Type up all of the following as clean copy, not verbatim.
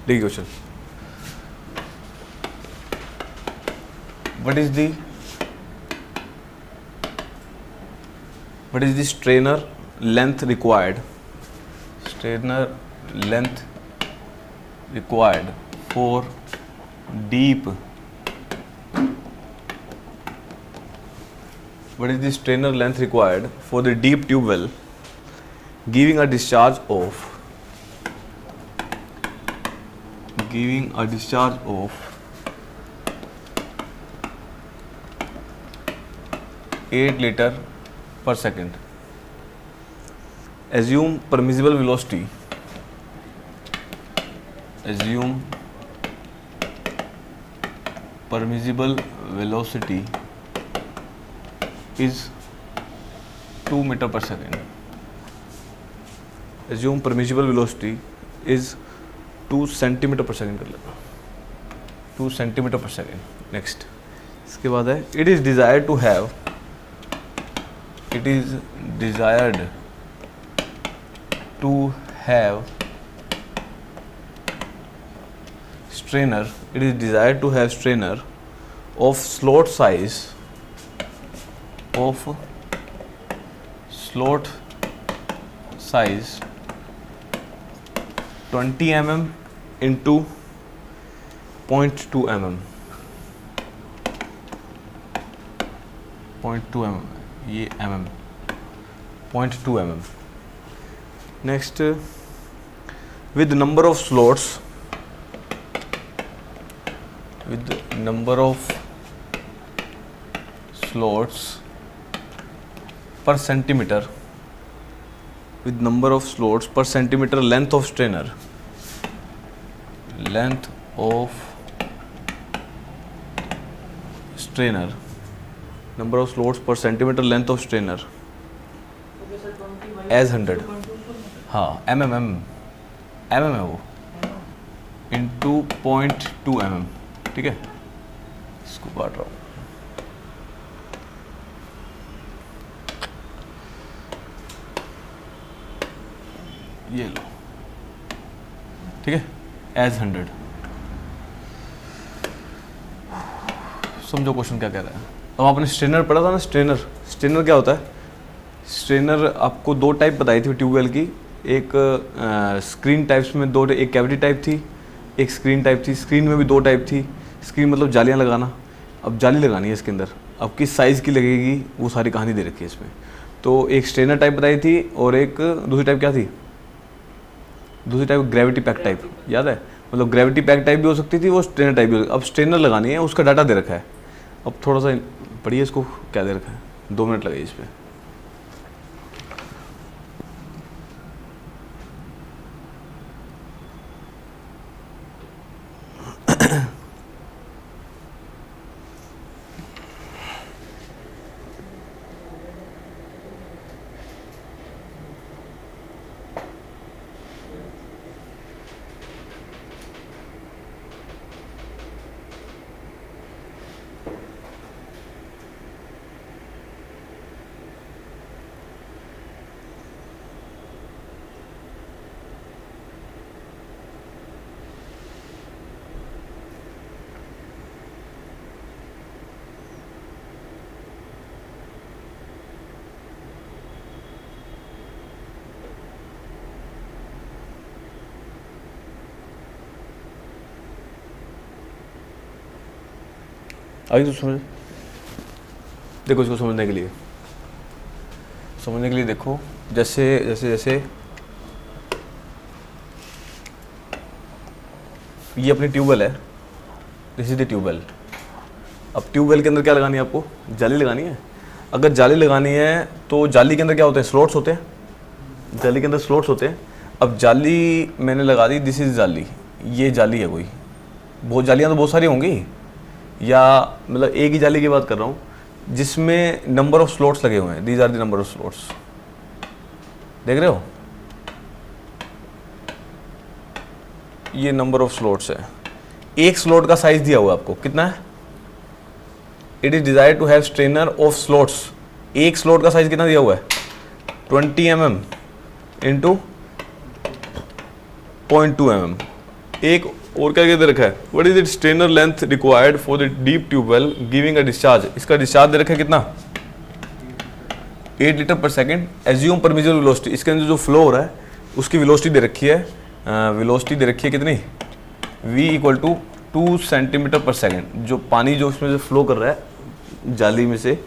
देखिए question, what is the strainer length required for deep, what is the strainer length required for the deep tube well giving a discharge of 8 liter per second. Assume permissible velocity is 2 meter per second. Assume permissible velocity is 2 centimeter per second कर लेना, 2 centimeter per second. Next, इसके बाद है it is desired to have strainer of slot size 20 mm into 0.2 mm. 0.2 mm, ये mm, 0.2 mm. Next, with number of slots per centimeter, length of strainer, number of slots per centimeter length of strainer as 100, हाँ mm है वो, into 0.2 mm. ठीक है, इसको काट रहा हूँ. ये लो, ठीक है, एज 100. समझो क्वेश्चन क्या कह रहा है. अब आपने स्ट्रेनर पढ़ा था ना, स्ट्रेनर क्या होता है. स्ट्रेनर आपको दो टाइप बताई थी ट्यूबवेल की. एक स्क्रीन टाइप्स में दो, एक कैविटी टाइप थी, एक स्क्रीन टाइप थी. स्क्रीन में भी दो टाइप थी. स्क्रीन मतलब जालियाँ लगाना. अब जाली लगानी है इसके अंदर, अब किस साइज़ की लगेगी वो सारी कहानी दे रखी है इसमें. तो एक स्ट्रेनर टाइप बताई थी और एक दूसरी टाइप क्या थी, दूसरी टाइप ग्रेविटी पैक टाइप, याद है. मतलब ग्रेविटी पैक टाइप भी हो सकती थी, वो स्ट्रेनर टाइप भी हो सकती. अब स्ट्रेनर लगानी है, उसका डाटा दे रखा है. अब थोड़ा सा पढ़िए इसको, क्या दे रखा है. 2 मिनट लगाइए इस पर. आगे तो समझ, देखो इसको समझने के लिए देखो, जैसे ये अपनी ट्यूबवेल है. This is the tubewell. अब ट्यूबवेल के अंदर क्या लगानी है आपको, जाली लगानी है. अगर जाली लगानी है तो जाली के अंदर क्या होते हैं, स्लॉट्स होते हैं. जाली के अंदर स्लॉट्स होते हैं. अब जाली मैंने लगा दी, दिस इज जाली, ये जाली है कोई. बहुत जालियाँ तो बहुत सारी होंगी, या मतलब एक ही जाली की बात कर रहा हूँ जिसमें नंबर ऑफ स्लॉट्स लगे हुए हैं. These are the number of slots. देख रहे हो, ये नंबर ऑफ स्लॉट्स है. एक स्लॉट का साइज दिया हुआ है आपको, कितना है. It is desired to have strainer of slots. एक स्लॉट का साइज कितना दिया हुआ है, 20 mm इंटू 0.2 mm. एक और क्या दे रखा है, what is it strainer length required for the deep tubewell giving a discharge. इसका डिस्चार्ज दे रखा है कितना, 8 लीटर पर सेकेंड। एज्यूम परमिसिबल वेलोसिटी, इसके अंदर जो फ्लो हो रहा है उसकी वेलोसिटी दे रखी है, वेलोसिटी दे रखी है कितनी, v इक्वल टू 2 सेंटीमीटर पर सेकेंड। जो पानी जो इसमें से फ्लो कर रहा है जाली में से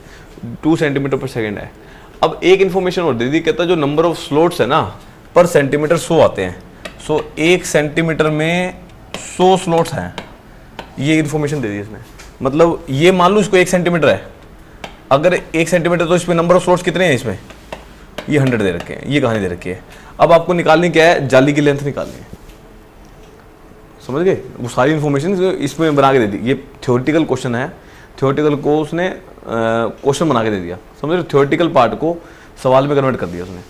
2 सेंटीमीटर पर सेकेंड है। अब एक इन्फॉर्मेशन और दे दी, कहता है जो नंबर ऑफ स्लोट्स है ना पर सेंटीमीटर 100 आते हैं। सो 1 सेंटीमीटर में 100 स्लोट्स हैं, ये इन्फॉर्मेशन दे दी इसने। मतलब ये मान लो इसको 1 सेंटीमीटर है, अगर 1 सेंटीमीटर तो इसमें नंबर ऑफ स्लोट्स कितने हैं, इसमें ये 100 दे रखे हैं, ये कहानी दे रखी है। अब आपको निकालनी क्या है, जाली की लेंथ निकालनी है, समझ गए। वो सारी इन्फॉर्मेशन इसमें बना के दे दी। ये थ्योरेटिकल क्वेश्चन है, थ्योरेटिकल को उसने क्वेश्चन बना के दे दिया, समझ रहे। थ्योरेटिकल पार्ट को सवाल में कन्वर्ट कर दिया उसने।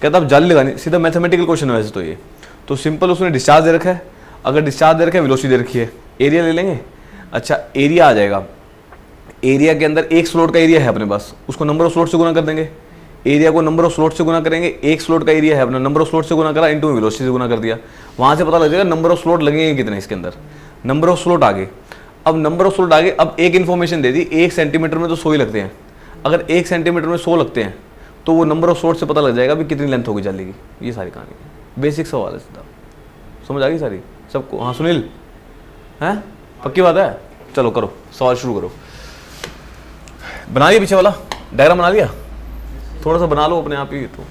कहता अब जाली लगानी, सीधा मैथमेटिकल क्वेश्चन है वैसे तो ये तो सिंपल। उसने डिस्चार्ज दे रखा है, अगर डिस्चार्ज दे रखा है वेलोसिटी दे रखी है, एरिया ले लेंगे। अच्छा एरिया आ जाएगा, एरिया के अंदर एक स्लोट का एरिया है अपने पास, उसको नंबर ऑफ स्लोट से गुना कर देंगे। एरिया को नंबर ऑफ स्लोट से गुना करेंगे, एक स्लोट का एरिया है अपना, नंबर ऑफ स्लोट से गुना करा इंटू वेलोसिटी से गुना कर दिया। वहां से पता लग जाएगा नंबर ऑफ स्लोट लगेंगे कितने इसके अंदर, नंबर ऑफ स्लोट आगे। अब नंबर ऑफ स्लोट आगे, अब एक इन्फॉर्मेशन दे दी, 1 सेंटीमीटर में तो 100 ही लगते हैं। अगर 1 सेंटीमीटर में 100 लगते हैं तो वो नंबर ऑफ स्लोट से पता लग जाएगा भी कितनी लेंथ होगी जाली की। ये सारी कहानी है, बेसिक सवाल है सीधा, समझ आ गई सारी सबको। हाँ सुनील, हैं पक्की बात है, चलो करो सवाल शुरू करो। बना लिया पीछे वाला डायग्राम, बना लिया, थोड़ा सा बना लो अपने आप ही तो।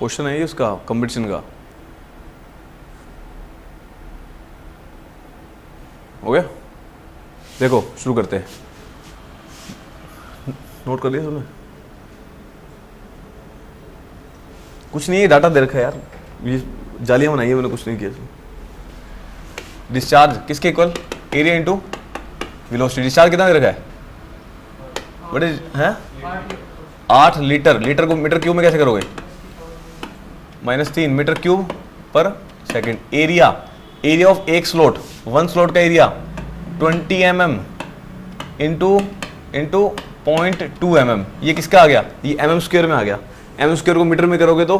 क्वेश्चन है ये उसका कंपटीशन का, हो गया। देखो शुरू करते हैं, नोट कर लिया तुमने। कुछ नहीं है, डाटा दे रखा है यार, ये जालियां बनाई है मैंने, कुछ नहीं किया इसमें। डिस्चार्ज किसके equal, area into velocity. Discharge कितना दे रखा है, व्हाट इज है 8 लीटर। लीटर को मीटर क्यूब में कैसे करोगे, -3 मीटर क्यूब पर सेकेंड। एरिया, एरिया ऑफ एक स्लोट, 1 स्लोट का एरिया 20 mm इंटू 0.2 mm। ये किसका आ गया, ये mm स्क्वायर में आ गया। mm स्क्वायर को मीटर में करोगे तो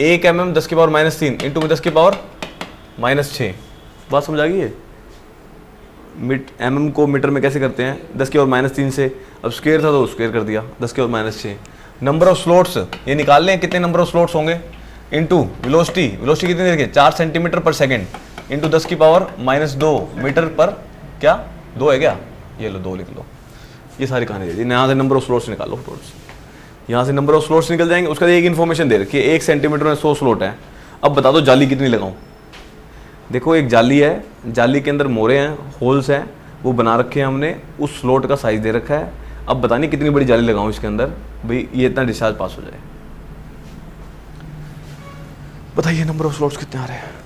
1 mm 10 की पावर -3 इंटू 10 की पावर -6। बात समझ आ गई है। mm को मीटर में कैसे करते हैं, 10 की पावर -3 से। अब स्क्वायर था तो स्क्वायर कर दिया, 10 की पावर -6। नंबर ऑफ स्लोट्स ये निकाल लें, कितने नंबर ऑफ स्लोट्स होंगे, इंटू वेलोसिटी। वेलोसिटी कितनी देखिए 4 सेंटीमीटर पर सेकेंड इंटू 10 की पावर -2 मीटर पर क्या 2 है क्या, ये लो 2 लिख लो। ये सारी कहानी दे दी। यहाँ से नंबर ऑफ स्लोट्स निकालो, स्लोट्स यहाँ से नंबर ऑफ स्लोट्स निकल जाएंगे। उसका एक इन्फॉर्मेशन दे रखी है, 1 सेंटीमीटर में 100 स्लोट है। अब बता दो जाली कितनी लगाऊं। देखो एक जाली है, जाली के अंदर मोरे हैं, होल्स हैं, वो बना रखे हैं हमने, उस स्लोट का साइज दे रखा है। अब बतानी कितनी बड़ी जाली लगाऊं इसके अंदर, भाई ये इतना डिस्चार्ज पास हो जाए। बताइए नंबर ऑफ स्लोट्स कितने आ रहे हैं।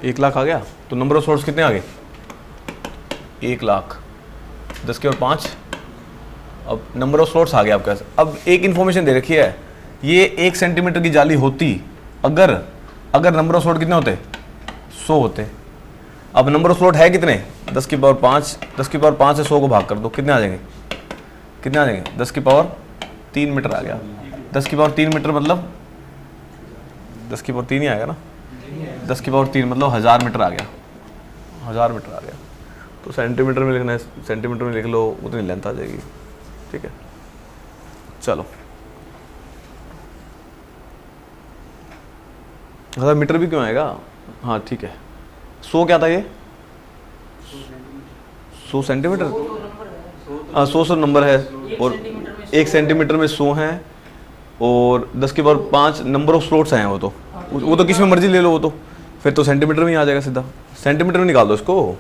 एक लाख आ गया, तो नंबर ऑफ सोर्स कितने आ गए, 1 लाख 10 के और 5। अब नंबर ऑफ स्लॉट्स आ गया आपके पास। अब एक इन्फॉर्मेशन दे रखी है, ये 1 सेंटीमीटर की जाली होती अगर नंबर ऑफ स्लॉट कितने होते 100 होते। अब नंबर ऑफ स्लॉट है कितने, 10 की पावर 5, 10 की पावर 5 से 100 को भाग कर दो, कितने आ जाएंगे, कितने आ जाएंगे, 10 की पावर 3 मीटर आ गया। 10 की पावर 3 मीटर मतलब 10 की पावर 3 ही आएगा ना, 10 की पावर 3 मतलब 1000 मीटर आ गया, 1000 मीटर आ गया। तो सेंटीमीटर में लिखना है, सेंटीमीटर में लिख लो, उतनी लेंथ आ जाएगी। ठीक है, चलो 1000 मीटर भी क्यों आएगा, हाँ ठीक है। 100 क्या था ये, 100 सेंटीमीटर, हाँ 100 नंबर है, और 1 सेंटीमीटर में 100 हैं, और 10 की पावर 5 नंबर ऑफ स्लॉट्स हैं। वो तो किस में मर्जी ले लो, वो तो फिर तो सेंटीमीटर में ही आ जाएगा सीधा। सेंटीमीटर में निकाल दो इसको,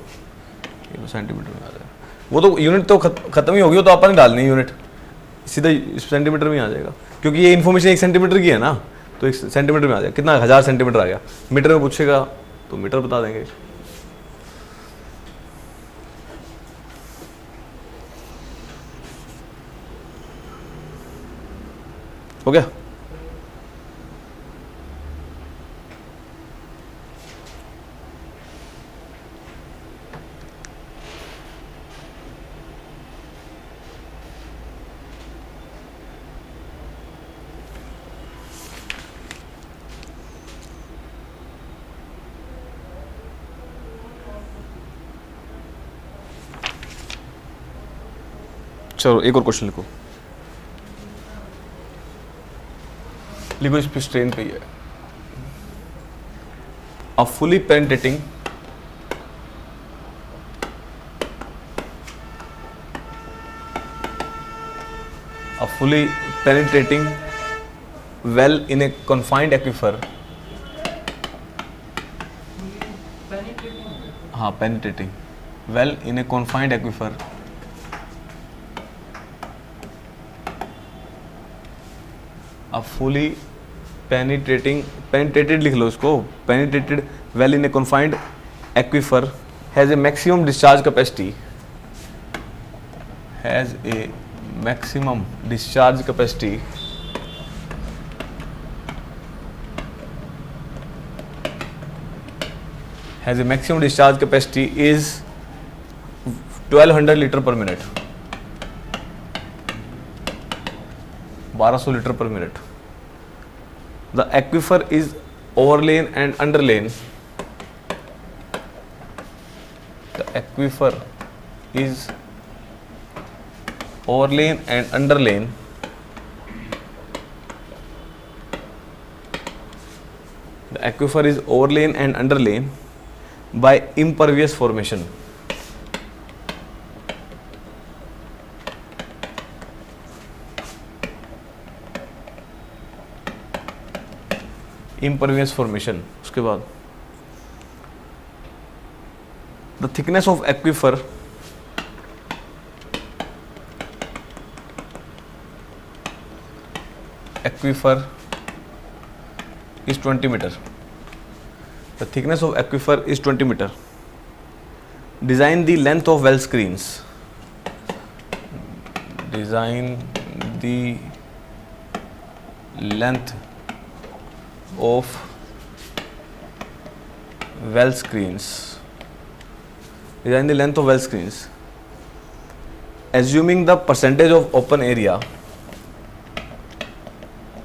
ये सेंटीमीटर में आ जाएगा। वो तो यूनिट तो खत्म ही होगी, वो तो अपन डालनी है यूनिट, सीधा सेंटीमीटर में ही आ जाएगा, क्योंकि ये इन्फॉर्मेशन 1 सेंटीमीटर की है ना, तो 1 सेंटीमीटर में आ जाएगा। कितना, 1000 सेंटीमीटर आ गया। मीटर में पूछेगा तो मीटर बता देंगे। हो गया। चलो एक और क्वेश्चन लिखो, लिखो इस पे स्ट्रेन पे ही है। A fully penetrating well in a confined aquifer, हाँ penetrating well in a confined aquifer a fully penetrated लिख लो इसको, penetrated well in a confined aquifer has a maximum discharge capacity, has a maximum discharge capacity has a maximum discharge capacity is 1200 liter per minute, 1200 liter per minute. The aquifer is overlain and underlain. The aquifer is overlain and underlain the aquifer is overlain and underlain by impervious formation. Impervious formation. उसके बाद the thickness of aquifer is 20 meter. The thickness of aquifer is 20 meter. Design the length of well screens. Design the length of well screens. Design the length of well screens. Assuming the percentage of open area.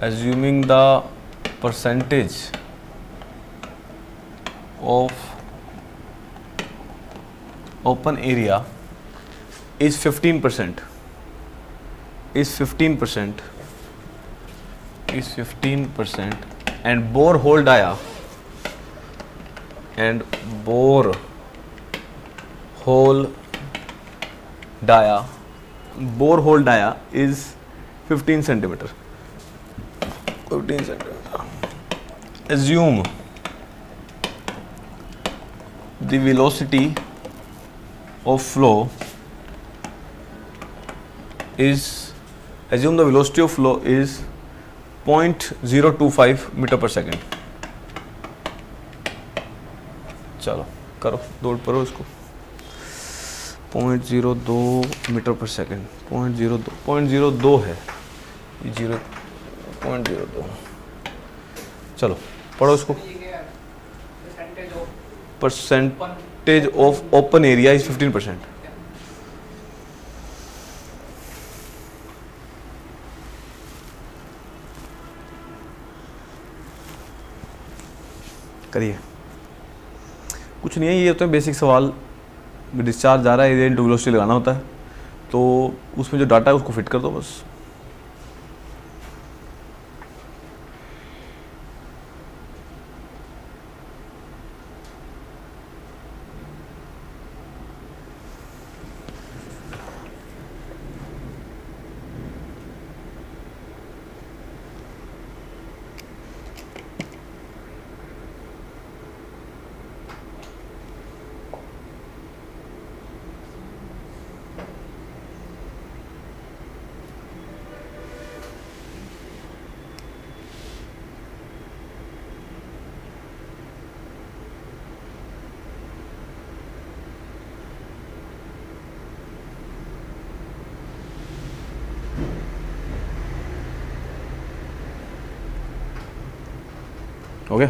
Assuming the percentage of open area is 15%. Is 15%. Is 15%. And bore hole dia. And bore hole dia. Bore hole dia is 15 centimeter. 15 centimeter. Assume the velocity of flow is, assume the velocity of flow is 0.025 meter per second. चलो करो, दौड़ पड़ो इसको। 0.02 metre पर second, 0.02 है, 0.02। चलो पढ़ो इसको। Percentage of open area is 15%। करिए, कुछ नहीं है, ये होते हैं बेसिक सवाल। डिस्चार्ज जा रहा है, एरिया इंटू वेलोसिटी लगाना होता है, तो उसमें जो डाटा है उसको फिट कर दो बस। हो गया?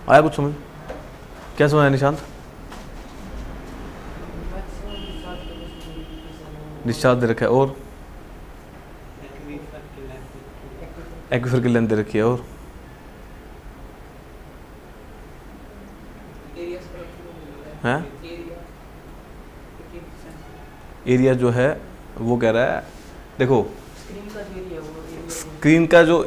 आया कुछ समझ? क्या समझ आया निशांत? डिस्चार्ज दे रखा है, और एक्वीफर की लेंथ दे रखी है, और हैं एरिया जो है वो कह रहा है, देखो स्क्रीन का जो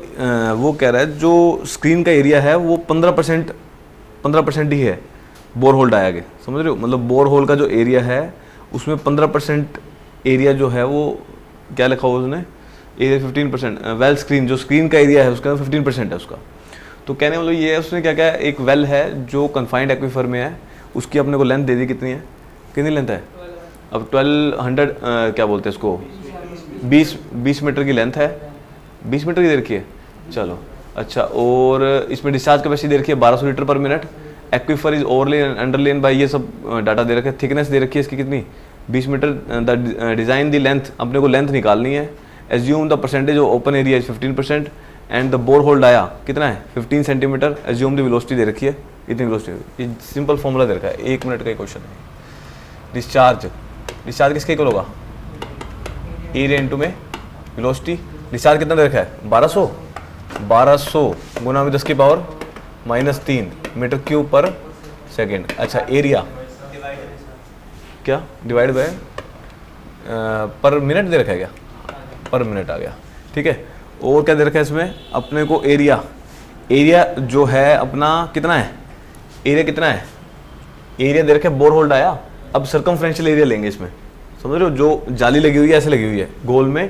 वो कह रहा है, जो स्क्रीन का एरिया है वो 15% ही है बोर होल डाया के, समझ रहे हो? मतलब बोर होल का जो एरिया है उसमें 15% एरिया जो है वो क्या लिखा हुआ उसने, एरिया 15%, वेल स्क्रीन जो स्क्रीन का एरिया है उसका 15% है उसका। तो कहने मतलब ये है, उसने क्या क्या, एक वेल है जो कन्फाइंड एक्वीफर में है, उसकी अपने को लेंथ दे दी, कितनी है, कितनी लेंथ है? अब 1200 क्या बोलते हैं उसको, 20 मीटर की लेंथ है, 20 मीटर की दे रखी है, चलो अच्छा। और इसमें डिस्चार्ज कैपेसिटी दे रखी है 1200 लीटर पर minute. Aquifer is overlain underlain by, ये सब डाटा दे रखे हैं। थिकनेस दे रखी है इसकी कितनी, 20 metre. The design the length, अपने को लेंथ निकालनी है। Assume the percentage of open area is 15% and the bore hole dia कितना है 15 सेंटीमीटर। एज्यूम द वेलोसिटी दे रखी है, इतनी वेलोसिटी। ये सिंपल फॉर्मूला दे रखा है, 1 मिनट का क्वेश्चन है। डिस्चार्ज किसके इक्वल होगा, एरिया इंटू में वेलोसिटी। डिस्चार्ज कितना दे रखा है 1200 गुना में 10 की पावर -3 मीटर क्यूब पर सेकेंड। अच्छा एरिया क्या डिवाइड बाय पर मिनट दे रखा है, क्या पर मिनट आ गया, ठीक है। और क्या दे रखा है इसमें अपने को, एरिया जो है अपना कितना है, एरिया कितना है, एरिया दे रखा है बोर होल आया। अब सर्कमफ्रेंशियल एरिया लेंगे इसमें, समझ रहे हो, जो जाली लगी हुई है ऐसे लगी हुई है गोल में,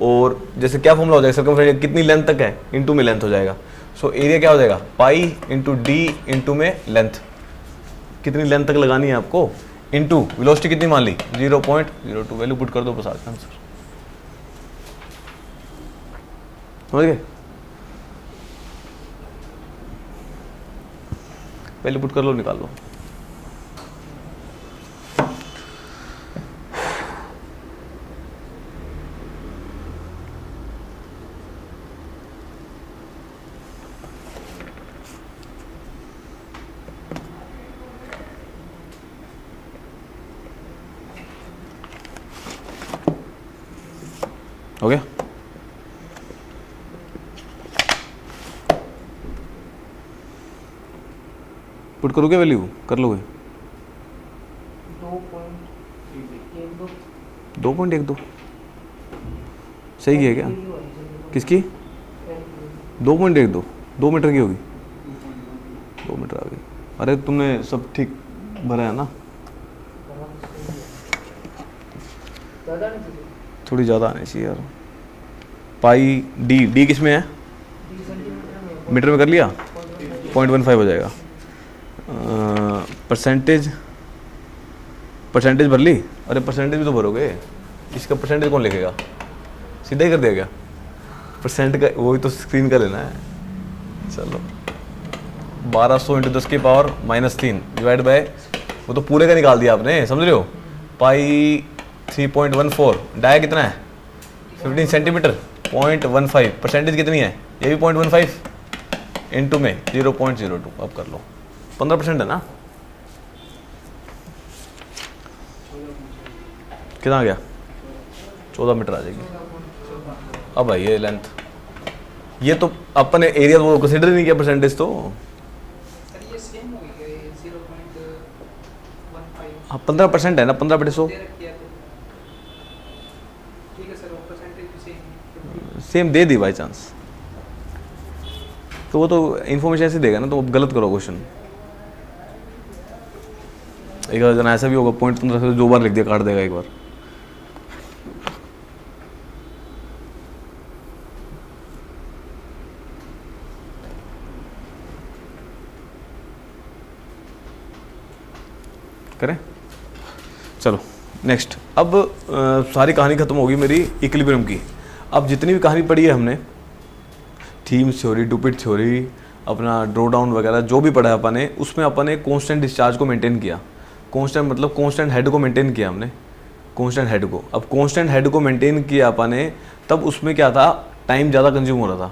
और जैसे क्या फॉर्मूला हो जाएगा सर्कमफ्रेंशियल, कितनी लेंथ तक है इंटू में लेंथ हो जाएगा। सो एरिया क्या हो जाएगा पाई इंटू डी इंटू में लेंथ, कितनी लेंथ तक लगानी है आपको, इंटू वेलोसिटी कितनी मान ली 0.02, वैल्यू पुट कर दो बस आंसर, समझ गए, वैल्यू पुट कर लो, निकाल लो। हो गया? पुट करोगे वैल्यू, कर लोगे 2.12 सही है क्या, किसकी 2.12, 2 मीटर की होगी, 2 मीटर आ गई। अरे तुमने सब ठीक भरा है ना? थोड़ी ज़्यादा आनी चाहिए यार। पाई डी किस में है? मीटर में कर लिया, 0.15 हो जाएगा। परसेंटेज भर ली? अरे परसेंटेज भी तो भरोगे, इसका परसेंटेज कौन लिखेगा? सीधा ही कर दिया क्या? परसेंट का वही तो स्क्रीन का लेना है। चलो 1200 × 10 की पावर -3 डिवाइड बाय, वो तो पूरे का निकाल दिया आपने, समझ रहे हो? पाई 3.14, डाया कितना है? 15 सेंटीमीटर, 0.15। परसेंटेज कितनी है? ये भी 0.15 इंटू में 0.02। अब कर लो, 15% है ना? कितना आ गया? 14 मीटर आ जाएगी। अब भाई ये लेंथ, ये तो अपन ने एरिया वो कंसिडर ही नहीं किया परसेंटेज तो। हाँ 15% है ना, 15/100 same they the by chance, तो वो तो इन्फॉर्मेशन ऐसे देगा ना, तो गलत करो क्वेश्चन। एक बार ऐसा भी होगा 0.15 से 2 बार लिख दिया, काट देगा एक बार। करें, चलो नेक्स्ट। अब सारी कहानी खत्म होगी मेरी इक्विलिब्रियम की। अब जितनी भी कहानी पढ़ी है हमने, थीम्स थ्योरी, डुपिट थ्योरी, अपना ड्रॉ डाउन वगैरह जो भी पढ़ा है अपन ने, उसमें अपन ने कांस्टेंट डिस्चार्ज को मेंटेन किया। कांस्टेंट मतलब कांस्टेंट हेड को मेंटेन किया हमने, कांस्टेंट हेड को। अब कांस्टेंट हेड को मेंटेन किया अपन ने, तब उसमें क्या था, टाइम ज़्यादा कंज्यूम हो रहा था।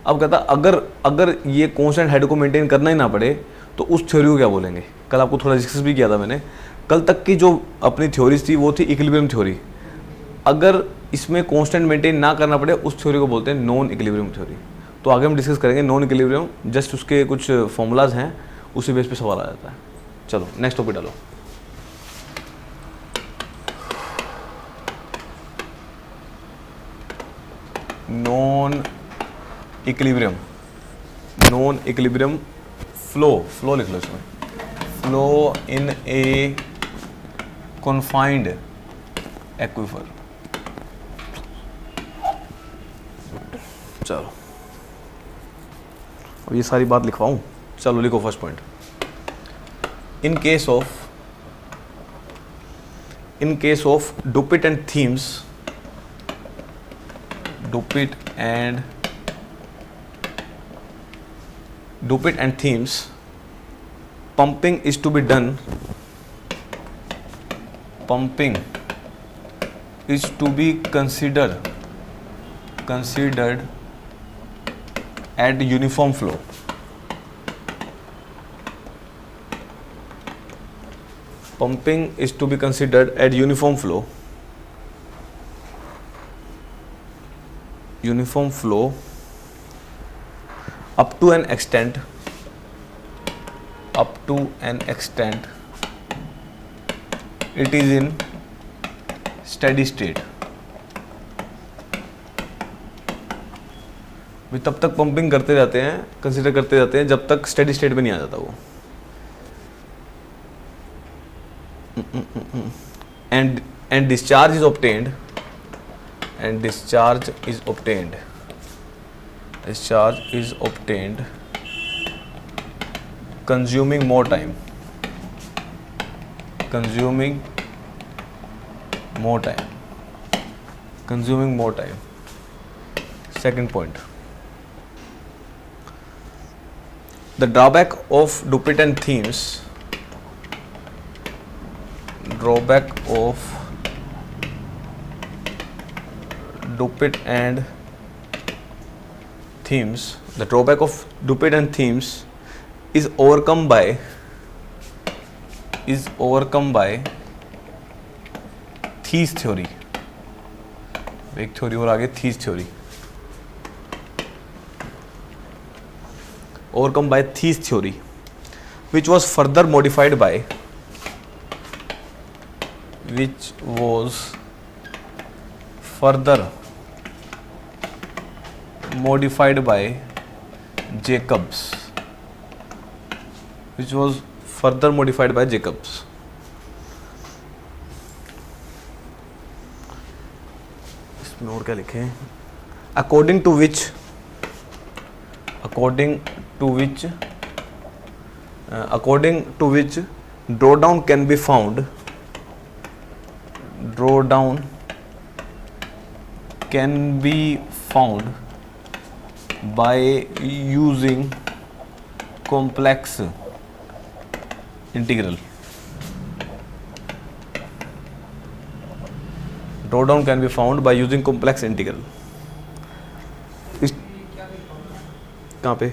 अब कहता अगर ये कांस्टेंट हेड को मेंटेन करना ही ना पड़े तो उस थ्योरी को क्या बोलेंगे? कल आपको थोड़ा डिस्कस भी किया था मैंने। कल तक की जो अपनी थ्योरीज थी वो थी इक्विलिब्रियम थ्योरी। अगर इसमें कांस्टेंट मेंटेन ना करना पड़े उस थ्योरी को बोलते हैं नॉन इक्विलिब्रियम थ्योरी। तो आगे हम डिस्कस करेंगे नॉन इक्विलिब्रियम, जस्ट उसके कुछ फॉर्मूलाज हैं, उसी बेस पे सवाल आ जाता है। चलो नेक्स्ट टॉपिक डालो। नॉन इक्विलिब्रियम फ्लो लिख लो इसमें। Flow in a confined aquifer. चलो अब ये सारी बात लिखवाऊं? चलो लिखो first point. In case of Dupuit and Thiem's pumping is to be considered at uniform flow. Pumping is to be considered at uniform flow up to an extent it is in steady state। भी तब तक pumping करते जाते हैं, consider करते जाते हैं जब तक स्टेडी स्टेट में नहीं आ जाता वो। and discharge is obtained consuming more time। Second point, the drawback of Dupit and Themes is overcome by Thies theory। एक थ्योरी और आगे, Thies theory। overcome by Thies theory which was further modified by Jacobs, which was further modified by Jacobs. इसमें और क्या लिखे हैं? According to which drawdown can be found by using complex integral. Drawdown can be found by using complex integral. इस कहाँ पे?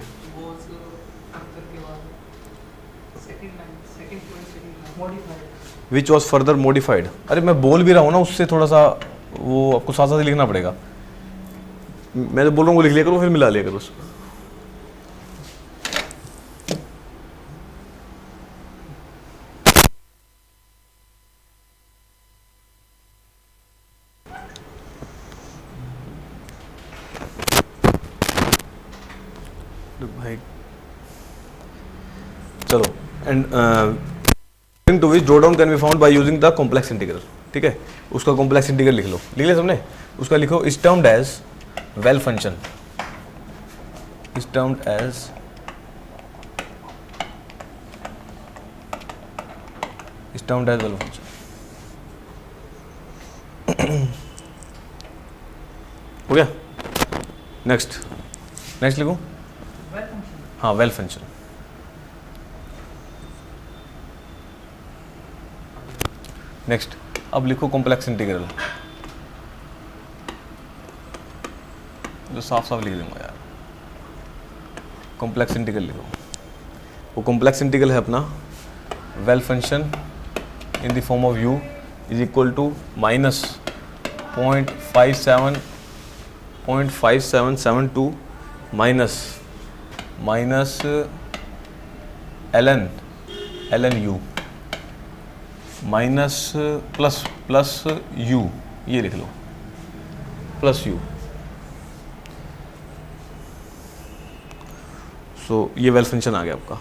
Which was further modified. अरे मैं बोल भी रहा हूँ ना, उससे थोड़ा सा वो आपको साथ साथ लिखना पड़ेगा. मैं तो बोल रहा हूँ वो लिख लिया करो, फिर मिला लिया करो उसको. भाई चलो. And to which draw down can be found by using the complex integral. ठीक है, उसका कॉम्प्लेक्स इंटीग्रल लिख लिया सबने. उसका लिखो is termed as well function. Is termed as well function. हो गया. नेक्स्ट लिखो. हाँ, वेल फंक्शन. नेक्स्ट अब लिखो कॉम्प्लेक्स इंटीग्रल. जो साफ लिख दूंगा यार. कॉम्प्लेक्स इंटीग्रल लिखो. वो कॉम्प्लेक्स इंटीग्रल है अपना well function in the form of u is equal to minus 0.5772 minus ln u minus plus u. ये लिख लो प्लस u. सो ये वेल फंक्शन आ गया आपका.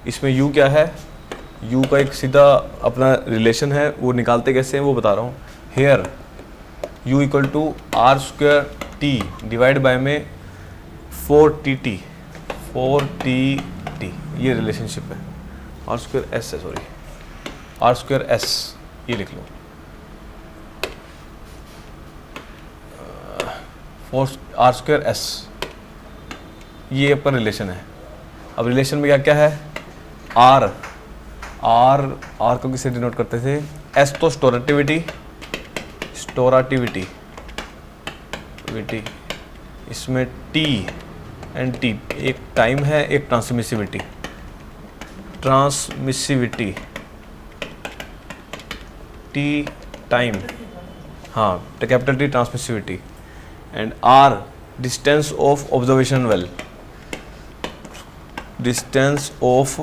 इसमें u क्या है? u का एक सीधा अपना रिलेशन है, वो निकालते कैसे हैं वो बता रहा हूँ. Here u equal to r square t divide by में 4tt. ये रिलेशनशिप है. आर स्क्वायर एस है, सॉरी आर स्क्वायर एस, ये लिख लो. आर स्क्वायर एस, ये आपका रिलेशन है. अब रिलेशन में क्या है? आर को किससे डिनोट करते थे? एस तो स्टोरेटिविटी. इसमें टी एंड टी, एक टाइम है, एक ट्रांसमिसिविटी. टी टाइम, हाँ, capital T transmissivity. And R distance of observation well. Distance of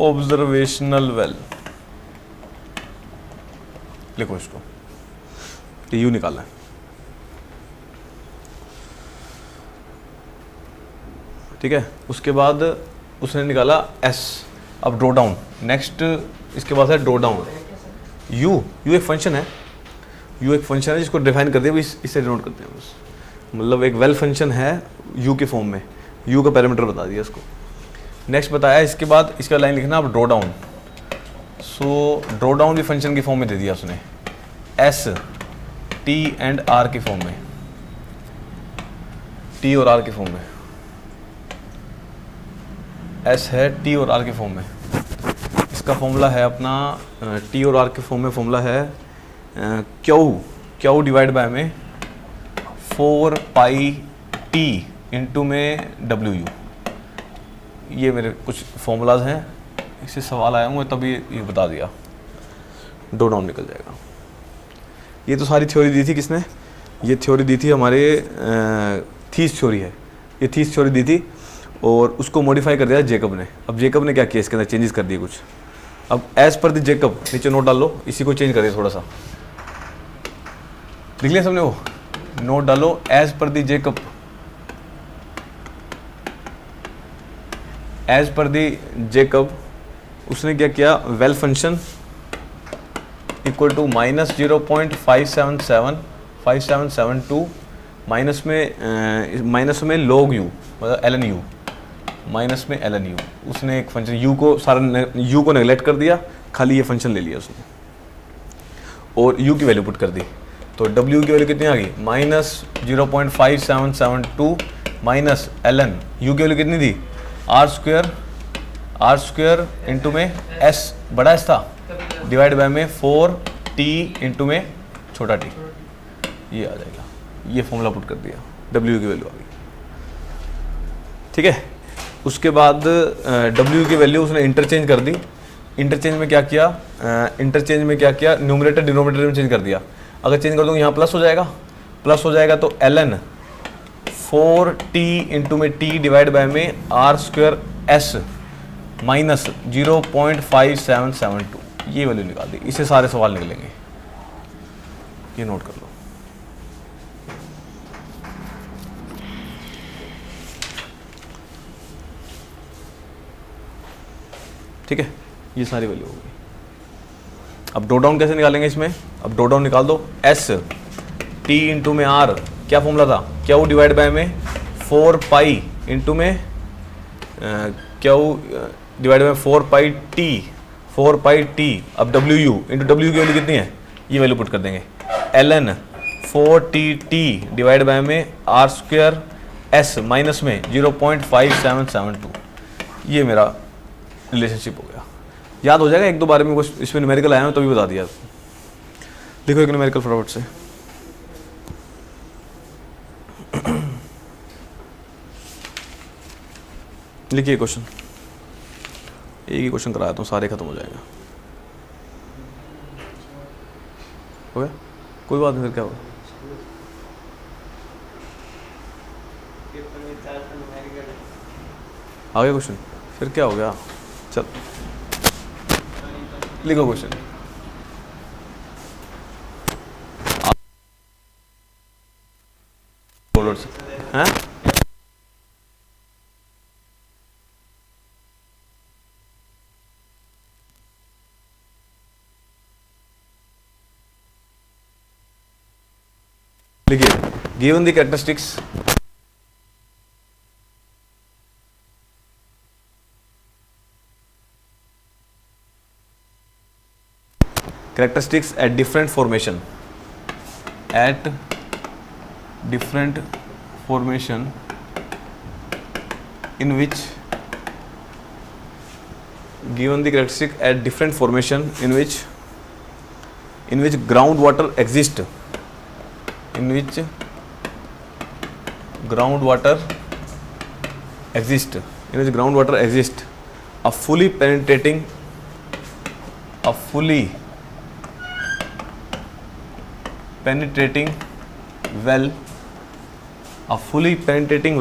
observational well लिखो इसको. यू निकालना है. ठीक है. उसके बाद उसने निकाला एस. अब ड्रॉ डाउन. नेक्स्ट इसके बाद है ड्रॉ डाउन. यू एक फंक्शन है. जिसको डिफाइन कर दिया, इससे डिनोट करते हैं बस. मतलब एक वेल फंक्शन है यू के फॉर्म में. यू का पैरामीटर बता दिया इसको. नेक्स्ट बताया. इसके बाद इसका लाइन लिखना अब draw down. So draw down भी फंक्शन की फॉर्म में दे दिया उसने. एस टी एंड आर की फॉर्म में. टी और आर की फॉर्म में. एस है टी और आर के फॉर्म में. इसका फॉर्मूला है अपना टी और आर के फॉर्म में फॉर्मूला है क्यू डिवाइड बाय में 4 पाई टी इंटू में डब्ल्यू यू. ये मेरे कुछ फॉर्मूलाज हैं. इससे सवाल आया मुझे तभी ये बता दिया. ड्रॉ डाउन निकल जाएगा. ये तो सारी थ्योरी दी थी किसने? ये थ्योरी दी थी हमारे थीस थ्योरी है. ये थीस थ्योरी दी थी और उसको मॉडिफाई कर दिया जेकब ने. अब जेकब ने क्या किया, इसके अंदर चेंजेस कर दिए कुछ. अब एज पर द जेकब, नीचे नोट डाल लो. इसी को चेंज कर दिया थोड़ा सा. लिख लिया सबने? वो नोट डालो. As per the Jacob as per the Jacob उसने क्या किया, well function equal to minus 0.577 minus में log u मतलब ln u, माइनस में ln u। उसने एक फंक्शन u को u को नेगलेक्ट कर दिया, खाली ये फंक्शन ले लिया उसने और u की वैल्यू पुट कर दी। तो w की वैल्यू कितनी आ गई, माइनस 0.5772 माइनस ln u की वैल्यू कितनी थी, आर स्क्वेयर इंटू में s बड़ा s था डिवाइड बाय में 4t इंटू में छोटा t, ये आ जाएगा। ये फॉर्मूला पुट कर दिया, w की वैल्यू आ गई। ठीक है, उसके बाद w की वैल्यू उसने इंटरचेंज कर दी। इंटरचेंज में क्या किया, न्यूमरेटर डिनोमिनेटर में चेंज कर दिया। अगर चेंज कर दूँ यहाँ प्लस हो जाएगा तो ln 4t इंटू में t डिवाइड बाय में आर स्क्वेयर s माइनस 0.5772, ये वैल्यू निकाल दी। इससे सारे सवाल निकलेंगे, ये नोट कर लो। ठीक है, ये सारी वैल्यू होगी। अब डो डाउन कैसे निकालेंगे इसमें, अब डो डाउन निकाल दो। एस टी इंटू में आर, क्या फॉर्मूला था, क्यू डिवाइड बाय में 4 पाई इंटू में Q divide by 4 pi T. अब डब्ल्यू यू इंटू डब्ल्यू की वैल्यू कितनी है, ये वैल्यू पुट कर देंगे। ln 4tt डिवाइड बाय में आर स्क्वेयर एस माइनस में 0.5772, ये मेरा रिलेशनशिप हो गया। याद हो जाएगा, एक दो बार में कुछ इसमें न्यूमेरिकल आया हो तो भी बता दिया। लिखो एक न्यूमेरिकल फटाफट से। लिखिए क्वेश्चन, एक ही क्वेश्चन कराया तो सारे खत्म हो जाएगा। हो गया, कोई बात नहीं, फिर क्या होगा। आ गया क्वेश्चन, फिर क्या हो गया, चल लिखो क्वेश्चन। हैं लिखिए, given the characteristics at different formation in which given the characteristic at different formation in which groundwater exist, a fully penetrating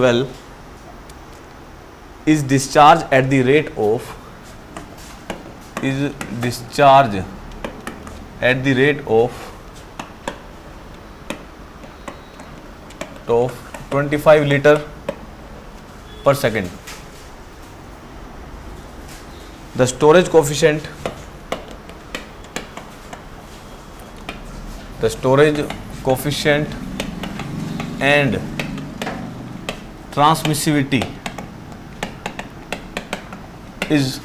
well is discharged at the rate of 25 liter per second. The storage coefficient and transmissivity is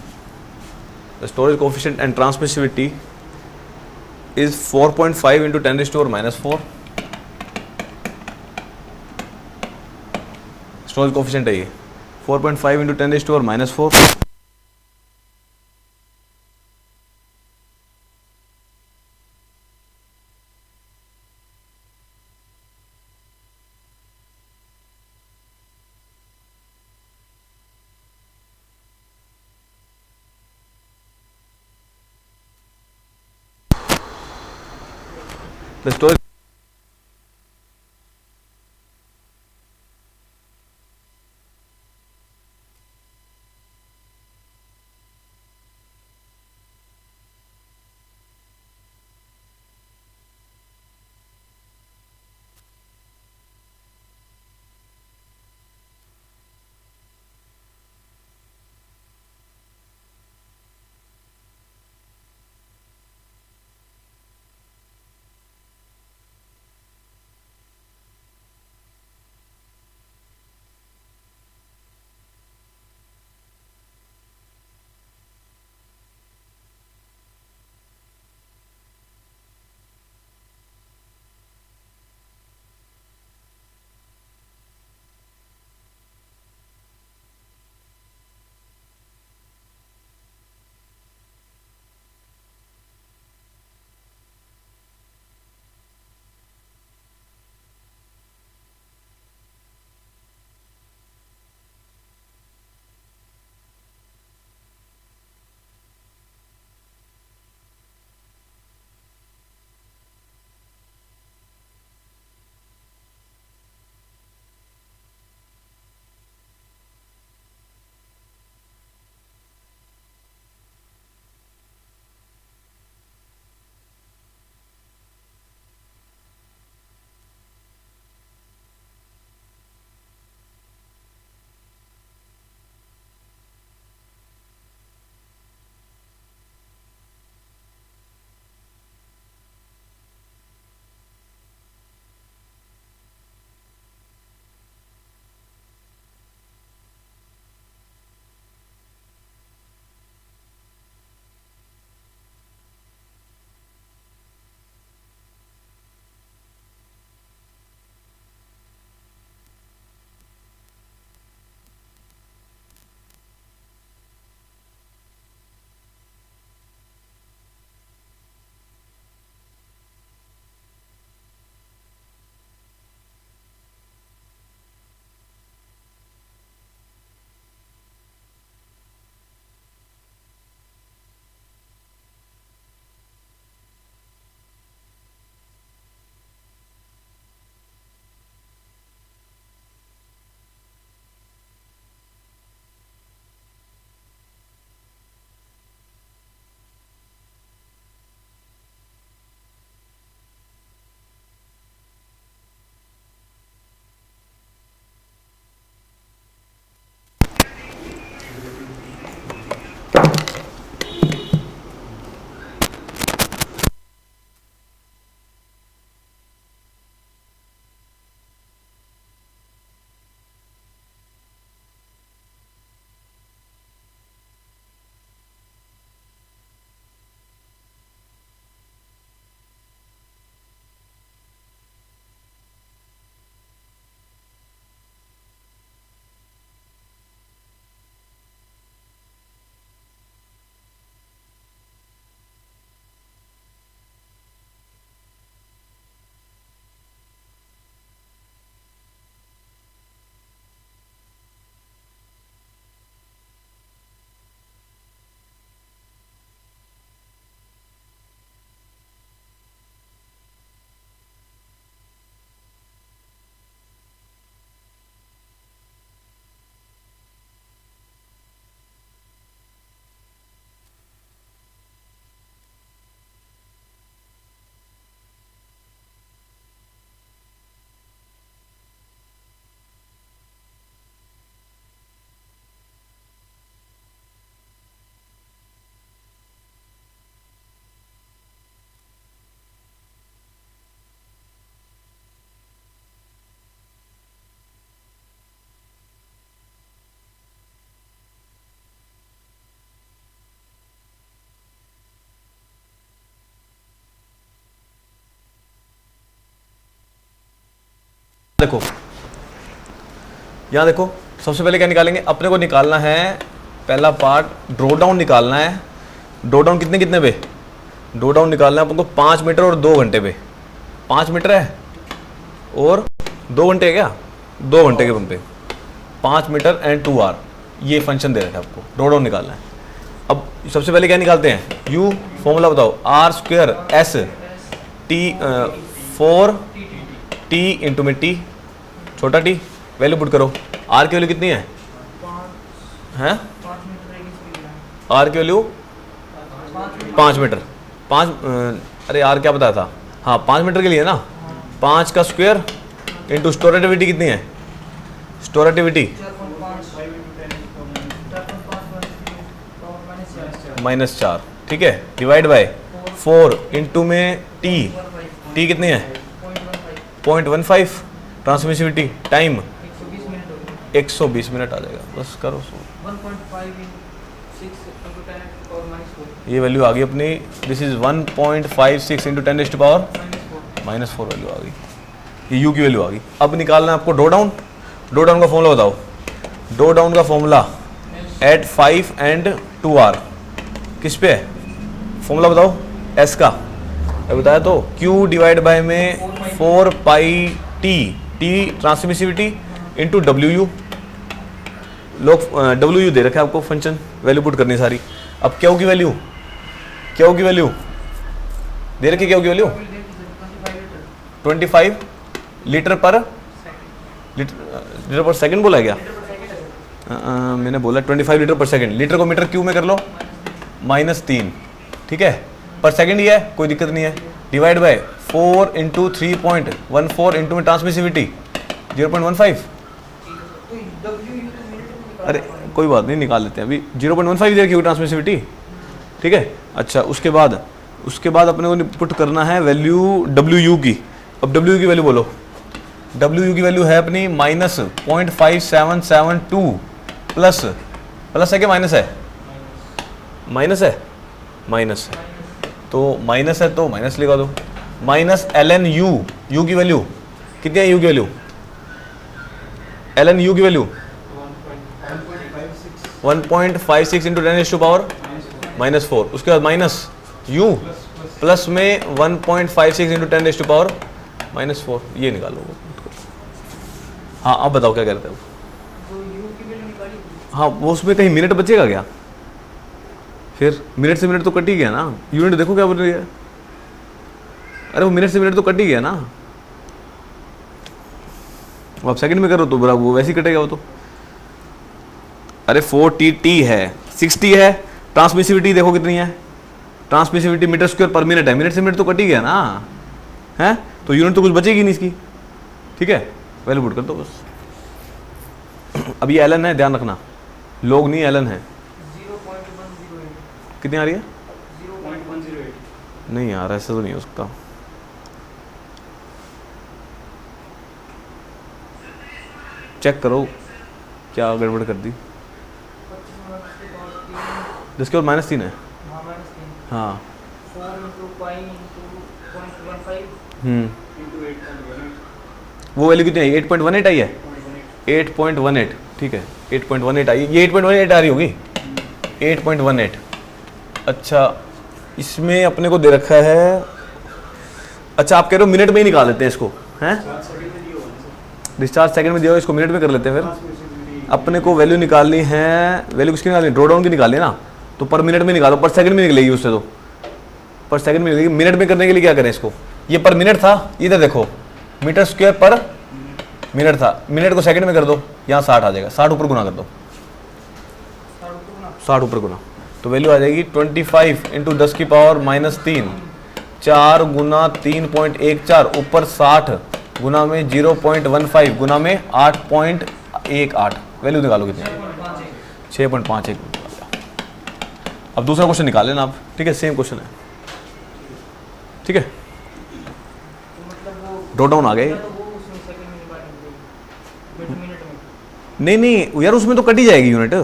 4.5 into 10 raised to power minus 4. Storage coefficient है ये 4.5 into 10 raised to power minus 4. The storage देखो यहाँ देखो, सबसे पहले क्या निकालेंगे, अपने को निकालना है पहला पार्ट, ड्रॉ डाउन निकालना है। ड्रॉ डाउन कितने कितने पे, ड्रॉ डाउन निकालना है अपन को 5 मीटर और 2 घंटे पे। 5 मीटर है और 2 घंटे है क्या, 2 घंटे के पंप पे 5 मीटर एंड 2 आवर, ये फंक्शन दे रखा है आपको, ड्रॉ डाउन निकालना है। अब सबसे पहले क्या निकालते हैं, यू फॉर्मूला बताओ, r square s t 4 t into में टी, छोटा टी, वैल्यू पुट करो। आर की वैल्यू कितनी है, हैं आर की वैल्यू 5 मीटर, 5 अरे आर क्या बताया था, हाँ 5 मीटर के लिए ना, 5 का स्क्वायर इंटू स्टोरेटिविटी कितनी है, स्टोरेटिविटी -4, ठीक है, डिवाइड बाय 4 इंटू में टी, टी कितनी है 0.15, ट्रांसमिसिविटी टाइम 120 मिनट आ जाएगा, बस करो। ये वैल्यू आ गई अपनी, this is 1.56 into 10 to power -4 value आ गई, ये यू की वैल्यू आ गई। अब निकालना है आपको ड्रॉ डाउन। ड्रॉ डाउन का फॉर्मूला बताओ, ड्रॉ डाउन का फॉर्मूला एट 5 एंड 2 आर किस पे है, फॉर्मूला बताओ एस का, बताया तो Q डिवाइड बाय में 4 pi T, T transmissivity into W, लोग डब्ल्यू दे रखा है आपको फंक्शन, वैल्यू पुट करनी सारी। अब क्या होगी वैल्यू, क्या होगी वैल्यू दे रखी, क्या होगी वैल्यू 25 लीटर पर सेकंड बोला क्या, मैंने बोला 25 लीटर पर सेकंड, लीटर को मीटर क्यू में कर लो -3, ठीक है, पर सेकंड ही है, कोई दिक्कत नहीं है, डिवाइड बाय 4 इंटू 3.14 इंटू में ट्रांसमिसिविटी 0.15, अरे कोई बात नहीं निकाल लेते हैं अभी, 0.15 दे रखी होगी ट्रांसमिसिविटी, ठीक है। अच्छा उसके बाद अपने को पुट करना है वैल्यू डब्ल्यू की। अब डब्ल्यू की वैल्यू बोलो, डब्ल्यू की वैल्यू है अपनी -0.5772 प्लस है कि माइनस है, माइनस है, माइनस है तो माइनस है तो माइनस लगा दो, माइनस ln u, u की वैल्यू कितनी है, u की वैल्यू ln u की वैल्यू 1.56 इंटू 10 टू पावर -4, उसके बाद माइनस u प्लस में 1.56 इंटू 10 टू पावर -4, ये निकालो। हाँ अब बताओ क्या कह रहे थे, हाँ वो उसमें कहीं मिनट बचेगा क्या, फिर मिनट से मिनट तो कट ही गया ना, यूनिट देखो क्या बोल रही है, अरे वो मिनट से मिनट तो कट ही गया ना, वो आप सेकंड में करो तो वो वैसे ही कटेगा वो तो। अरे 4t है, 60 है, ट्रांसमिसिविटी देखो कितनी है, ट्रांसमिसिविटी मीटर स्क्वायर पर मिनट है, मिनट से मिनट तो कट ही गया ना, है तो यूनिट तो कुछ बचेगी नहीं इसकी, ठीक है, वैल्यू पुट कर दो बस। अब ये एलन है, ध्यान रखना, लोग नहीं एलन है, कितनी आ रही है 0.108, नहीं यार ऐसा तो नहीं हो सकता, चेक करो क्या गड़बड़ कर दी, जिसके और -3 है, हाँ वो वैल्यू कितनी है 8.18 आई है, 8.18, ठीक है 8.18 आई, ये 8.18 आ रही होगी 8.18। अच्छा इसमें अपने को दे रखा है, अच्छा आप कह रहे हो मिनट में ही निकाल लेते हैं इसको, हैं डिस्चार्ज सेकंड में दिया हो, इसको मिनट में कर लेते हैं। फिर अपने को वैल्यू निकालनी है, वैल्यू किसकी निकालनी है, ड्रॉ डाउन की निकालनी है ना, तो पर मिनट में निकालो, पर सेकंड में निकलेगी उससे, तो पर सेकंड में निकलेगी। मिनट में करने के लिए क्या करें इसको, ये पर मिनट था, इधर देखो मीटर स्क्वायर पर मिनट था, मिनट को सेकंड में कर दो, यहाँ 60 आ जाएगा, 60 ऊपर गुना कर दो, 60 ऊपर गुना, तो वैल्यू आ जाएगी 25 इंटू 10 की पावर -3, 4 गुना 3.14 ऊपर 60 गुना में 0.15 गुना में 8.18, वैल्यू निकालो कितनी, 6.51। अब दूसरा क्वेश्चन निकाल लेना आप, ठीक है सेम क्वेश्चन है, ठीक है ड्रॉ डाउन आ गए, नहीं यार उसमें तो कट ही जाएगी यूनिट,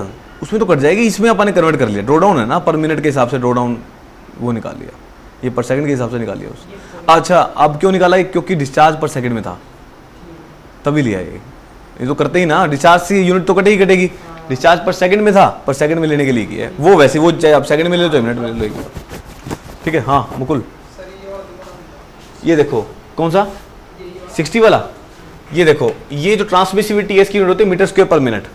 उसमें तो कट जाएगी, इसमें अपन ने कन्वर्ट कर लिया, ड्रॉ डाउन है ना, पर मिनट के हिसाब से ड्रॉ डाउन वो निकाल लिया, ये पर सेकंड के हिसाब से निकाल लिया उसने। अच्छा अब क्यों निकाला है, क्योंकि डिस्चार्ज पर सेकंड में था, तभी लिया ये तो करते ही ना, डिस्चार्ज से यूनिट तो कटेगी कटेगी। डिस्चार्ज पर सेकंड में था, पर सेकंड में लेने के लिए किया है वो, वैसे वो चाहे आप सेकंड में ले लो तो मिनट में ले लो। ठीक है। हाँ मुकुल, ये देखो कौन सा 60 वाला, ये देखो ये जो ट्रांसमिसिविटी है इसकी यूनिट होती है मीटर स्क्वायर पर मिनट।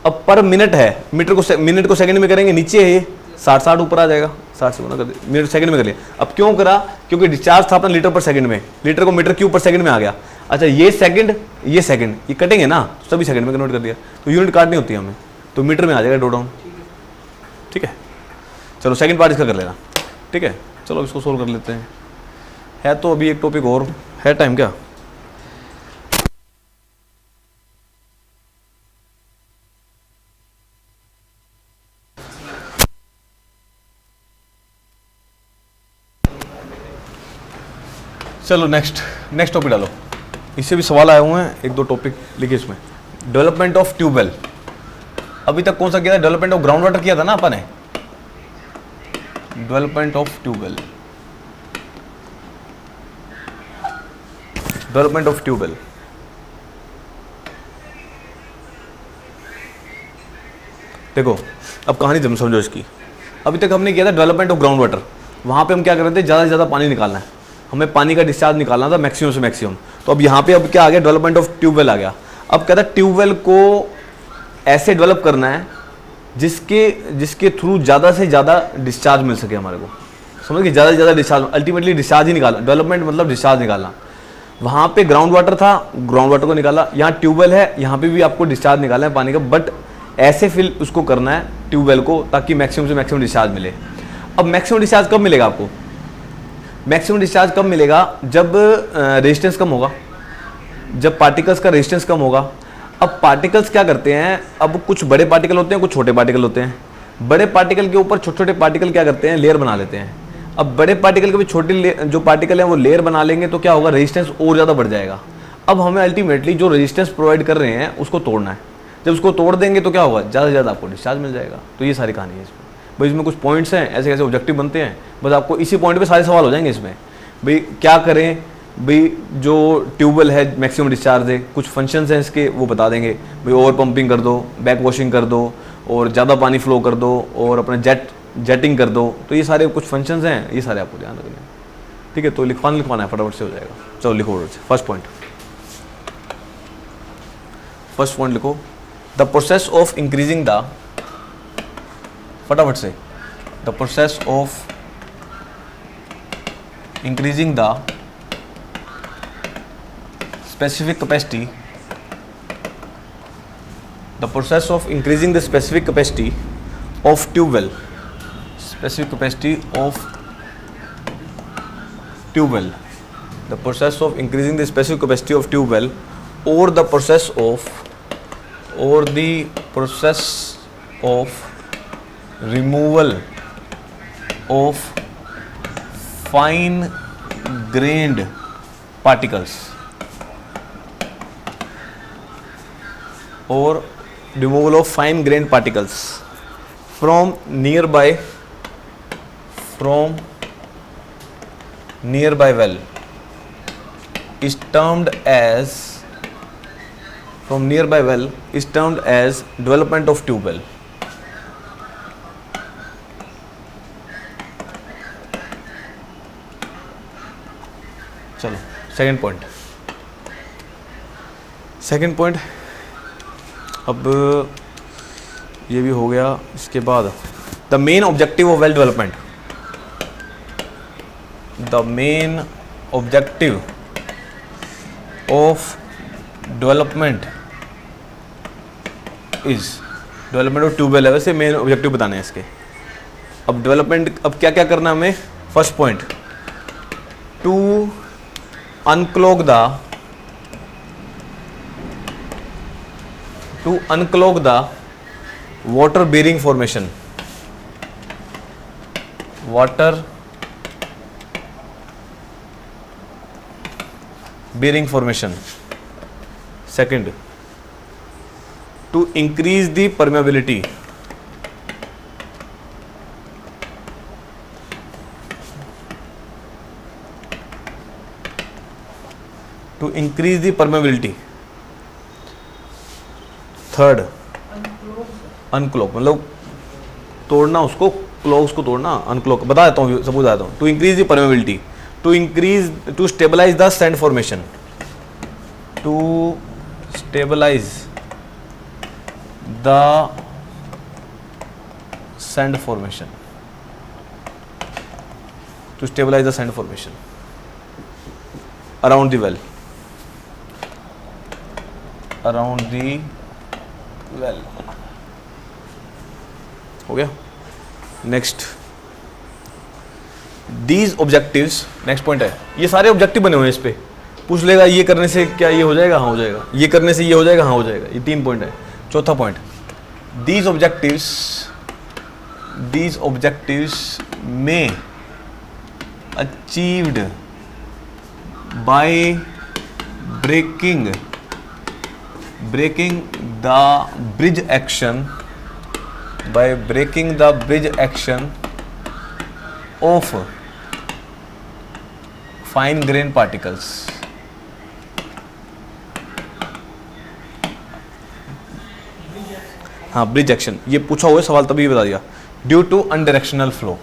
अब पर मिनट है, मिनट को सेकंड में करेंगे, नीचे है ये 60 ऊपर आ जाएगा, 60 से गुना कर दिया, मिनट सेकंड में कर लिया। अब क्यों करा, क्योंकि डिस्चार्ज था अपना लीटर पर सेकंड में, लीटर को मीटर क्यूब पर सेकंड में आ गया। अच्छा ये सेकंड ये कटेंगे ना, सभी सेकंड में कन्वर्ट कर दिया, तो यूनिट काटनी होती है हमें, तो मीटर में आ जाएगा डो डाउन। ठीक है, चलो सेकंड पार्ट इसका कर लेना। ठीक है, चलो इसको सोल्व कर लेते हैं। है तो अभी एक टॉपिक और है, टाइम क्या, चलो नेक्स्ट टॉपिक डालो। इससे भी सवाल आए हुए हैं, एक दो टॉपिक लिखिए इसमें। डेवलपमेंट ऑफ ट्यूबवेल, अभी तक कौन सा किया था, डेवलपमेंट ऑफ ग्राउंड वाटर किया था ना अपन ने, development of tubewell, development of tubewell. देखो अब कहानी जब समझो इसकी। अभी तक हमने किया था डेवलपमेंट ऑफ ग्राउंड वाटर, वहां पे हम क्या कर रहे थे, ज़्यादा से ज़्यादा पानी निकालना है, हमें पानी का डिस्चार्ज निकालना था मैक्सिमम से मैक्सिमम। तो अब यहाँ पे अब क्या आ गया, डेवलपमेंट ऑफ ट्यूबवेल आ गया। अब कहता है ट्यूबवेल को ऐसे डेवलप करना है जिसके थ्रू ज़्यादा से ज़्यादा डिस्चार्ज मिल सके हमारे को, समझ गए, ज़्यादा से ज़्यादा डिस्चार्ज, अल्टीमेटली डिस्चार्ज ही निकालना, डेवलपमेंट मतलब डिस्चार्ज निकालना। वहाँ पे ग्राउंड वाटर था, ग्राउंड वाटर को निकाला, यहाँ ट्यूबवेल है, यहाँ पे भी आपको डिस्चार्ज निकालना है पानी का, बट ऐसे फिल उसको करना है ट्यूबवेल को ताकि मैक्सिमम से मैक्सिमम डिस्चार्ज मिले। अब मैक्सिमम डिस्चार्ज कब मिलेगा आपको, मैक्सिमम डिस्चार्ज कब मिलेगा, जब रेजिस्टेंस कम होगा, जब पार्टिकल्स का रेजिस्टेंस कम होगा। अब पार्टिकल्स क्या करते हैं, अब कुछ बड़े पार्टिकल होते हैं, कुछ छोटे पार्टिकल होते हैं। बड़े पार्टिकल के ऊपर छोटे छोटे पार्टिकल क्या करते हैं, लेयर बना लेते हैं। अब बड़े पार्टिकल के भी छोटे जो पार्टिकल हैं वो लेयर बना लेंगे, तो क्या होगा, रेजिस्टेंस और ज़्यादा बढ़ जाएगा। अब हमें अल्टीमेटली जो रेजिस्टेंस प्रोवाइड कर रहे हैं उसको तोड़ना है, जब उसको तोड़ देंगे तो क्या होगा, ज़्यादा से ज़्यादा आपको डिस्चार्ज मिल जाएगा। तो ये सारी कहानी है इसमें भाई, इसमें कुछ पॉइंट्स हैं, ऐसे कैसे ऑब्जेक्टिव बनते हैं, बस आपको इसी पॉइंट पे सारे सवाल हो जाएंगे इसमें। भाई क्या करें, भाई जो ट्यूबवेल है मैक्सिमम डिस्चार्ज है, कुछ फंक्शंस हैं इसके वो बता देंगे, भाई ओवर पंपिंग कर दो, बैक वॉशिंग कर दो, और ज़्यादा पानी फ्लो कर दो, और अपना जेटिंग कर दो। तो ये सारे कुछ फंक्शंस हैं, ये सारे आपको ध्यान रखने हैं। ठीक है, तो लिखवाना है, फटाफट से हो जाएगा। चलो लिखो फर्स्ट पॉइंट लिखो, the process of increasing the, फटाफट से, the process of increasing the specific capacity, the process of increasing the specific capacity of tube well, specific capacity of tube well, the process of increasing the specific capacity of tube well, or the process of removal of fine grained particles, or removal of fine grained particles from nearby well is termed as, from nearby well is termed as development of tube well. चलो second point, अब ये भी हो गया। इसके बाद the main objective of well development, the main objective of development is development of tubewell है, वैसे मेन ऑब्जेक्टिव बताने हैं इसके। अब डेवलपमेंट, अब क्या क्या करना है हमें, first point, to unclog the water bearing formation, second, to increase the permeability, to increase the permeability third अनक्लॉक, मतलब तोड़ना उसको, क्लॉक्स को तोड़ना, अनक्लॉक। बता देता हूँ, सबूत बताता हूँ। To increase the permeability, to stabilise the sand formation, to stabilise the sand formation, to stabilise the sand formation around the well, around the well. हो गया। Next, these objectives, next point है, ये सारे ऑब्जेक्टिव बने हुए हैं। इस पे पूछ लेगा ये करने से क्या ये हो जाएगा, हाँ हो जाएगा, ये करने से ये हो जाएगा, हाँ हो जाएगा। ये 3 पॉइंट है। चौथा पॉइंट, दीज ऑब्जेक्टिव्स में achieved by breaking the bridge action, by breaking the bridge action of fine grain particles, हाँ ब्रिज एक्शन, ये पूछा हुआ सवाल तभी बता दिया। Due to unidirectional flow,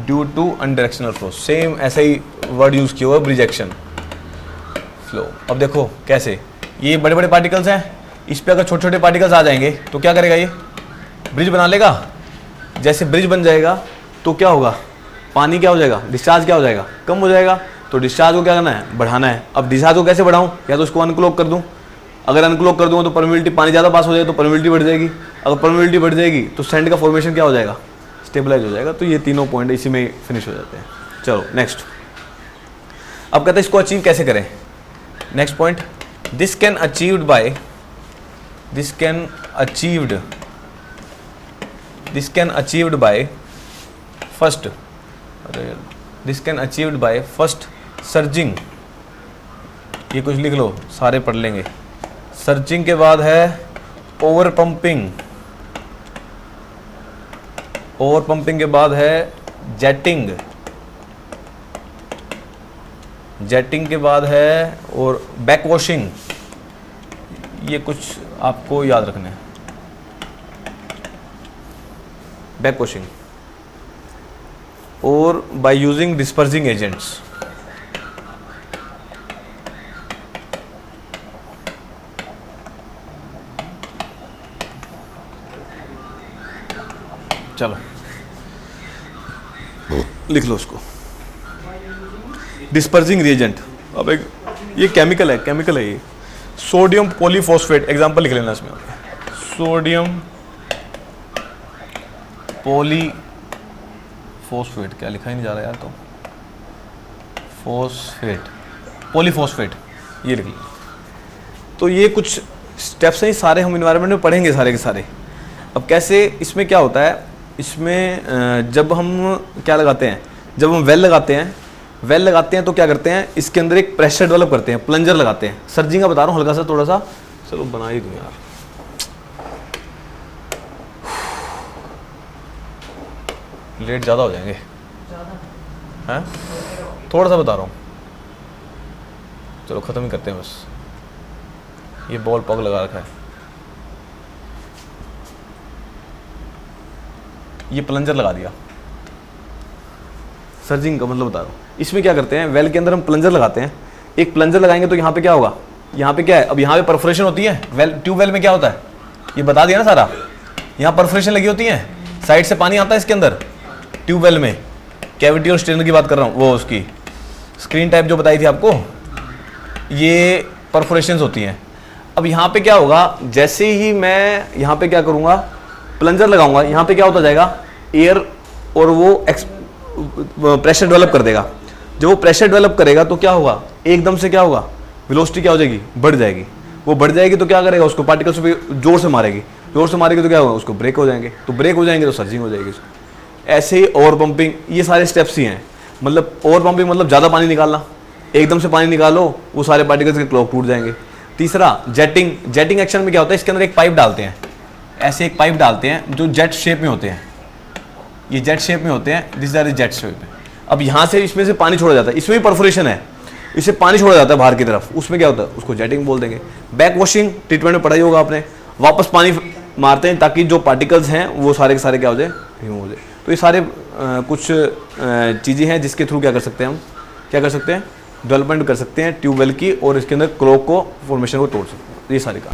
due to unidirectional flow, same ऐसा ही वर्ड यूज किया हुआ ब्रिज एक्शन फ्लो। अब देखो कैसे, ये बड़े बड़े पार्टिकल्स हैं, इस पे अगर छोटे छोटे पार्टिकल्स आ जाएंगे तो क्या करेगा, ये ब्रिज बना लेगा। जैसे ब्रिज बन जाएगा तो क्या होगा, पानी क्या हो जाएगा, डिस्चार्ज क्या हो जाएगा, कम हो जाएगा। तो डिस्चार्ज को क्या करना है, बढ़ाना है। अब डिस्चार्ज को कैसे बढ़ाऊं, या तो इसको अनक्लॉक कर दूं। अगर अनक्लॉक कर दूंगा तो परमेबिलिटी, पानी ज़्यादा पास हो जाएगा तो परमेबिलिटी बढ़ जाएगी। अगर परमेबिलिटी बढ़ जाएगी तो सैंड का फॉर्मेशन क्या हो जाएगा, स्टेबलाइज हो जाएगा। तो ये तीनों पॉइंट इसी में फिनिश हो जाते हैं। चलो नेक्स्ट, अब कहते हैं इसको अचीव कैसे करें। Next point, this can achieved by first, this can achieved by first surging, ये कुछ लिख लो, सारे पढ़ लेंगे। सर्जिंग के बाद है ओवर पंपिंग, ओवर पंपिंग के बाद है जेटिंग, जेटिंग के बाद है और बैक वॉशिंग। ये कुछ आपको याद रखना है, बैक वॉशिंग, और बाय यूजिंग डिस्पर्सिंग एजेंट्स। चलो लिख लो उसको, डिस्पर्सिंग रिएजेंट। अब एक ये केमिकल है ये सोडियम पॉलीफॉस्फेट, एग्जांपल लिख लेना इसमें, सोडियम पॉलीफॉस्फेट, क्या लिखा ही नहीं जा रहा यार, तो फॉस्फेट, पॉलीफॉस्फेट, ये लिख लो। तो ये कुछ स्टेप्स हैं, सारे हम इन्वायरमेंट में पढ़ेंगे सारे के सारे। अब कैसे, इसमें क्या होता है, इसमें जब हम क्या लगाते हैं, जब हम वेल लगाते हैं तो क्या करते हैं, इसके अंदर एक प्रेशर डेवलप करते हैं, प्लंजर लगाते हैं। सर्जिंग का बता रहा हूँ हल्का सा, थोड़ा सा, चलो बना ही दूँ यार। लेट ज़्यादा हो जाएंगे हैं, थोड़ा सा बता रहा हूँ, चलो ख़त्म ही करते हैं बस। ये बॉल पग लगा रखा है, ये प्लंजर लगा दिया। सर्जिंग का मतलब बता रहा हूँ। इसमें क्या करते हैं, वेल के अंदर हम प्लंजर लगाते हैं। एक प्लंजर लगाएंगे तो यहाँ पे क्या होगा, यहाँ पे क्या है, अब यहाँ पे परफोरेशन होती है। वेल, ट्यूबवेल में क्या होता है, ये बता दिया ना सारा। यहाँ परफोरेशन लगी होती है, साइड से पानी आता है इसके अंदर। ट्यूबवेल में कैविटी और स्ट्रेनर की बात कर रहा हूँ, वो उसकी स्क्रीन टाइप जो बताई थी आपको, ये परफोरेशंस होती हैं। अब यहाँ पे क्या होगा, जैसे ही मैं यहाँ पे क्या करूँगा, प्लंजर लगाऊंगा, यहाँ पे क्या होता जाएगा, एयर, और वो प्रेशर डेवलप कर देगा। जब वो प्रेशर डेवलप करेगा तो क्या होगा, एकदम से क्या होगा, वेलोसिटी क्या हो जाएगी, बढ़ जाएगी। वो बढ़ जाएगी तो क्या करेगा, उसको पार्टिकल्स पे जोर से मारेगी तो क्या होगा, उसको ब्रेक हो जाएंगे। तो ब्रेक हो जाएंगे तो सर्जिंग हो जाएगी। ऐसे ही ओवर पंपिंग, ये सारे स्टेप्स ही हैं। मतलब ओवर पंपिंग मतलब ज़्यादा पानी निकालना, एकदम से पानी निकालो, वो सारे पार्टिकल्स के क्लॉक टूट जाएंगे। तीसरा जेटिंग एक्शन में क्या होता है, इसके अंदर एक पाइप डालते हैं, ऐसे एक पाइप डालते हैं जो जेट शेप में होते हैं। ये जेट शेप में होते हैं, दिस आर जेट शेप में। अब यहाँ से इसमें से पानी छोड़ा जाता है, इसमें भी परफोरेशन है। इससे पानी छोड़ा जाता है बाहर की तरफ, उसमें क्या होता है, उसको जेटिंग बोल देंगे। बैक वॉशिंग ट्रीटमेंट में पढ़ा ही होगा आपने, वापस पानी मारते हैं ताकि जो पार्टिकल्स हैं वो सारे के सारे क्या हो जाए, रिमूव हो जाए। तो ये सारे कुछ चीज़ें हैं जिसके थ्रू क्या कर सकते हैं हम, क्या कर सकते हैं, डेवलपमेंट कर सकते हैं ट्यूबवेल की, और इसके अंदर क्लॉग को फॉर्मेशन को तोड़ सकते हैं, ये सारे काम।